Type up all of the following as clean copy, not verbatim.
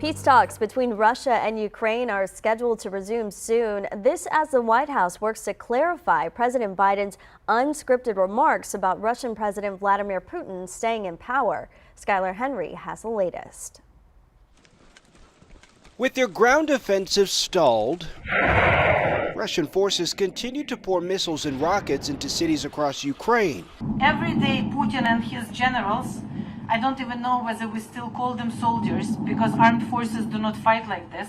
Peace talks between Russia and Ukraine are scheduled to resume soon. This as the White House works to clarify President Biden's unscripted remarks about Russian President Vladimir Putin staying in power. Skylar Henry has the latest. With their ground offensive stalled, Russian forces continue to pour missiles and rockets into cities across Ukraine. Every day, Putin and his generals, I don't even know whether we still call them soldiers because armed forces do not fight like this,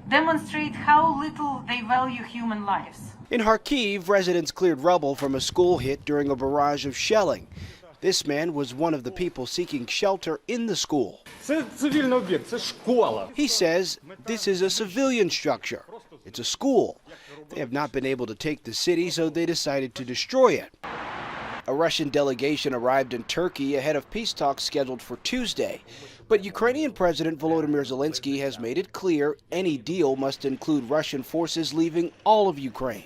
demonstrate how little they value human lives. In Kharkiv, residents cleared rubble from a school hit during a barrage of shelling. This man was one of the people seeking shelter in the school. He says this is a civilian structure. It's a school. They have not been able to take the city, so they decided to destroy it. A Russian delegation arrived in Turkey ahead of peace talks scheduled for Tuesday. But Ukrainian President Volodymyr Zelensky has made it clear any deal must include Russian forces leaving all of Ukraine.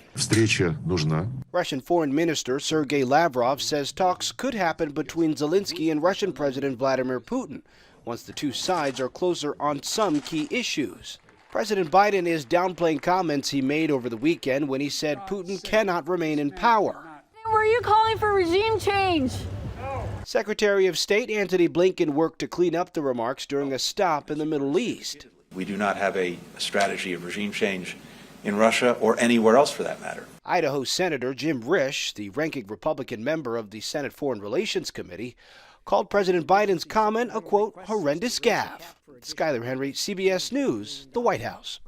Russian Foreign Minister Sergei Lavrov says talks could happen between Zelensky and Russian President Vladimir Putin once the two sides are closer on some key issues. President Biden is downplaying comments he made over the weekend when he said Putin cannot remain in power. Were you calling for regime change? Secretary of State Antony Blinken worked to clean up the remarks during a stop in the Middle East. We do not have a strategy of regime change in Russia or anywhere else for that matter. Idaho Senator Jim Risch, the ranking Republican member of the Senate Foreign Relations Committee, called President Biden's comment a, quote, horrendous gaffe. Skylar Henry, CBS News, the White House.